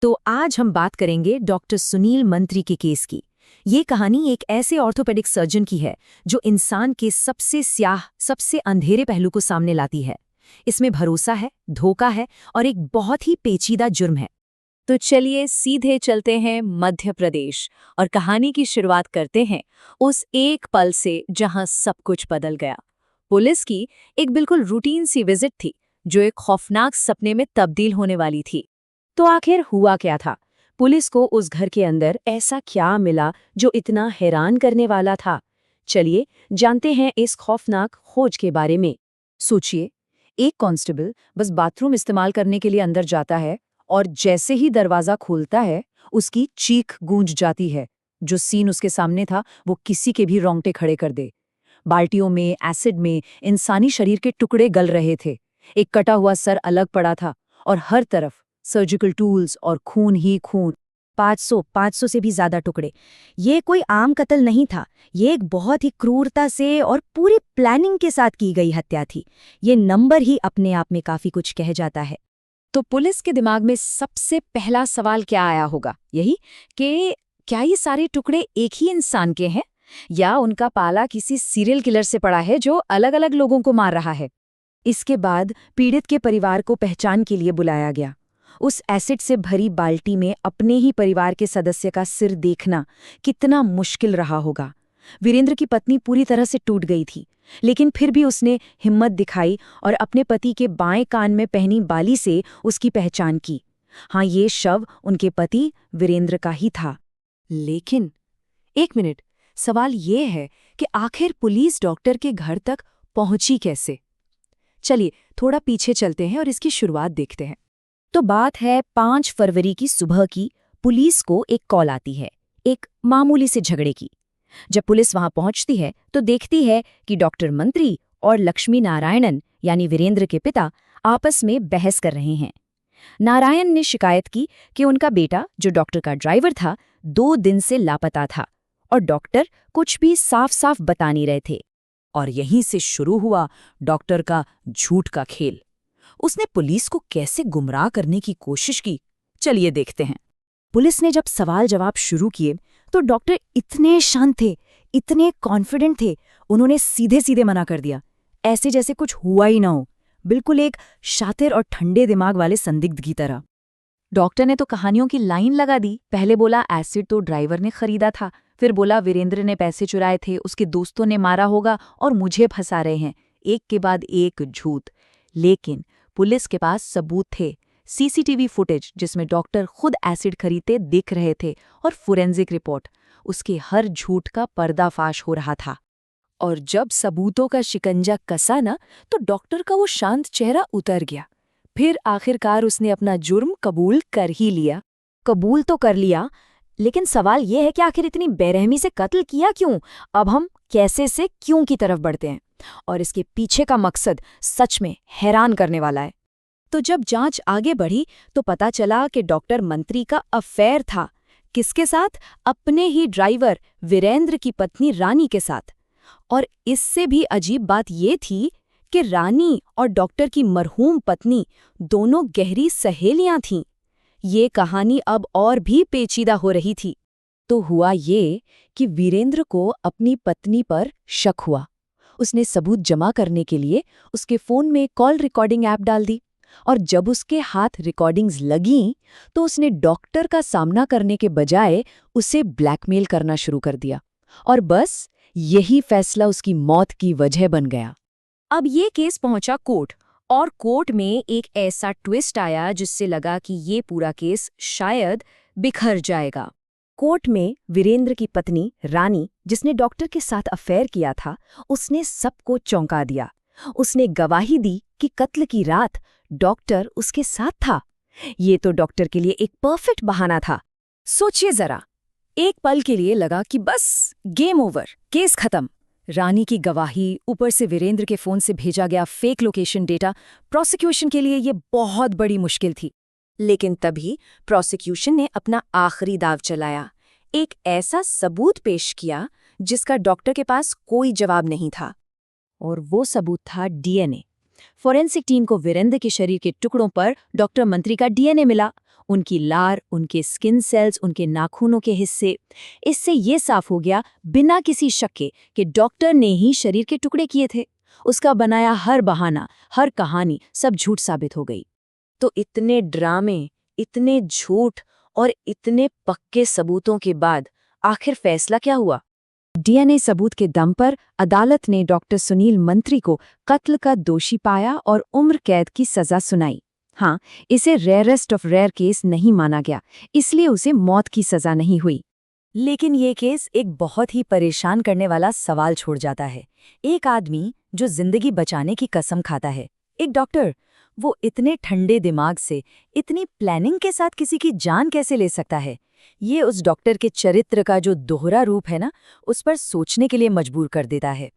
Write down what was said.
तो आज हम बात करेंगे डॉक्टर सुनील मंत्री के केस की। ये कहानी एक ऐसे ऑर्थोपेडिक सर्जन की है जो इंसान के सबसे स्याह, सबसे अंधेरे पहलू को सामने लाती है। इसमें भरोसा है, धोखा है और एक बहुत ही पेचीदा जुर्म है। तो चलिए सीधे चलते हैं मध्य प्रदेश और कहानी की शुरुआत करते हैं उस एक पल से जहां सब कुछ बदल गया। पुलिस की एक बिल्कुल रूटीन सी विजिट थी जो एक खौफनाक सपने में तब्दील होने वाली थी। तो आखिर हुआ क्या था? पुलिस को उस घर के अंदर ऐसा क्या मिला जो इतना हैरान करने वाला था? चलिए जानते हैं इस खौफनाक खोज के बारे में। सोचिए, एक कांस्टेबल बस बाथरूम इस्तेमाल करने के लिए अंदर जाता है और जैसे ही दरवाजा खुलता है उसकी चीख गूंज जाती है। जो सीन उसके सामने था वो किसी के भी रोंगटे खड़े कर दे। बाल्टियों में, एसिड में इंसानी शरीर के टुकड़े गल रहे थे। एक कटा हुआ सर अलग पड़ा था और हर तरफ सर्जिकल टूल्स और खून ही खून। 500 से भी ज्यादा टुकड़े। ये कोई आम कत्ल नहीं था, ये एक बहुत ही क्रूरता से और पूरी प्लानिंग के साथ की गई हत्या थी। ये नंबर ही अपने आप में काफी कुछ कह जाता है। तो पुलिस के दिमाग में सबसे पहला सवाल क्या आया होगा? यही कि क्या ये सारे टुकड़े एक ही इंसान के हैं या उनका पाला किसी सीरियल किलर से पड़ा है जो अलग अलग लोगों को मार रहा है। इसके बाद पीड़ित के परिवार को पहचान के लिए बुलाया गया। उस एसिड से भरी बाल्टी में अपने ही परिवार के सदस्य का सिर देखना कितना मुश्किल रहा होगा। वीरेंद्र की पत्नी पूरी तरह से टूट गई थी, लेकिन फिर भी उसने हिम्मत दिखाई और अपने पति के बाएं कान में पहनी बाली से उसकी पहचान की। हाँ, ये शव उनके पति वीरेंद्र का ही था। लेकिन एक मिनट, सवाल ये है कि आखिर पुलिस डॉक्टर के घर तक पहुंची कैसे? चलिए थोड़ा पीछे चलते हैं और इसकी शुरुआत देखते हैं। तो बात है 5 फरवरी की सुबह की। पुलिस को एक कॉल आती है, एक मामूली से झगड़े की। जब पुलिस वहां पहुंचती है तो देखती है कि डॉक्टर मंत्री और लक्ष्मी नारायणन यानी वीरेंद्र के पिता आपस में बहस कर रहे हैं। नारायण ने शिकायत की कि उनका बेटा, जो डॉक्टर का ड्राइवर था, 2 दिन से लापता था और डॉक्टर कुछ भी साफ साफ बता नहीं रहे थे। और यहीं से शुरू हुआ डॉक्टर का झूठ का खेल। उसने पुलिस को कैसे गुमराह करने की कोशिश की, चलिए देखते हैं। पुलिस ने जब सवाल जवाब शुरू किए तो डॉक्टर इतने शांत थे, इतने कॉन्फिडेंट थे, उन्होंने सीधे सीधे मना कर दिया, ऐसे जैसे कुछ हुआ ही ना हो। बिल्कुल एक शातिर और ठंडे दिमाग वाले संदिग्ध की तरह। डॉक्टर ने तो कहानियों की लाइन लगा दी। पहले बोला एसिड तो ड्राइवर ने खरीदा था, फिर बोला वीरेंद्र ने पैसे चुराए थे, उसके दोस्तों ने मारा होगा और मुझे फंसा रहे हैं। एक के बाद एक झूठ। लेकिन पुलिस के पास सबूत थे, सीसीटीवी फुटेज जिसमें डॉक्टर खुद एसिड खरीदते दिख रहे थे और फोरेंसिक रिपोर्ट। उसके हर झूठ का पर्दाफाश हो रहा था। और जब सबूतों का शिकंजा कसा ना, तो डॉक्टर का वो शांत चेहरा उतर गया। फिर आखिरकार उसने अपना जुर्म कबूल कर ही लिया। कबूल तो कर लिया, लेकिन सवाल यह है कि आखिर इतनी बेरहमी से कत्ल किया क्यों? अब हम कैसे से क्यों की तरफ बढ़ते हैं और इसके पीछे का मकसद सच में हैरान करने वाला है। तो जब जांच आगे बढ़ी तो पता चला कि डॉक्टर मंत्री का अफेयर था। किसके साथ? अपने ही ड्राइवर वीरेंद्र की पत्नी रानी के साथ। और इससे भी अजीब बात ये थी कि रानी और डॉक्टर की मरहूम पत्नी दोनों गहरी सहेलियां थीं। ये कहानी अब और भी पेचीदा हो रही थी। तो हुआ ये कि वीरेंद्र को अपनी पत्नी पर शक हुआ। उसने सबूत जमा करने के लिए उसके फोन में कॉल रिकॉर्डिंग ऐप डाल दी और जब उसके हाथ रिकॉर्डिंग्स लगीं तो उसने डॉक्टर का सामना करने के बजाय उसे ब्लैकमेल करना शुरू कर दिया। और बस यही फैसला उसकी मौत की वजह बन गया। अब ये केस पहुंचा कोर्ट और कोर्ट में एक ऐसा ट्विस्ट आया जिससे लगा कि ये पूरा केस शायद बिखर जाएगा। कोर्ट में वीरेंद्र की पत्नी रानी, जिसने डॉक्टर के साथ अफेयर किया था, उसने सबको चौंका दिया। उसने गवाही दी कि कत्ल की रात डॉक्टर उसके साथ था। ये तो डॉक्टर के लिए एक परफेक्ट बहाना था। सोचिए जरा, एक पल के लिए लगा कि बस गेम ओवर, केस खत्म। रानी की गवाही, ऊपर से वीरेंद्र के फोन से भेजा गया फेक लोकेशन डेटा, प्रोसिक्यूशन के लिए ये बहुत बड़ी मुश्किल थी। लेकिन तभी प्रोसिक्यूशन ने अपना आखिरी दाव चलाया। एक ऐसा सबूत पेश किया जिसका डॉक्टर के पास कोई जवाब नहीं था। और वो सबूत था डीएनए। फोरेंसिक टीम को वीरेंद्र के शरीर के टुकड़ों पर डॉक्टर मंत्री का डीएनए मिला। उनकी लार, उनके स्किन सेल्स, उनके नाखूनों के हिस्से। इससे ये साफ हो गया बिना किसी शक के कि डॉक्टर ने ही शरीर के टुकड़े किए थे। उसका बनाया हर बहाना, हर कहानी सब झूठ साबित हो गई। तो इतने ड्रामे, इतने झूठ और इतने पक्के सबूतों के बाद आखिर फैसला क्या हुआ? डीएनए सबूत के दम पर अदालत ने डॉक्टर सुनील मंत्री को कत्ल का दोषी पाया और उम्र कैद की सजा सुनाई। हाँ, इसे रेयरेस्ट ऑफ रेयर केस नहीं माना गया, इसलिए उसे मौत की सजा नहीं हुई। लेकिन ये केस एक बहुत ही परेशान करने वाला सवाल छोड़ जाता है। एक आदमी जो जिंदगी बचाने की कसम खाता है, एक डॉक्टर, वो इतने ठंडे दिमाग से, इतनी प्लानिंग के साथ किसी की जान कैसे ले सकता है? ये उस डॉक्टर के चरित्र का जो दोहरा रूप है ना, उस पर सोचने के लिए मजबूर कर देता है।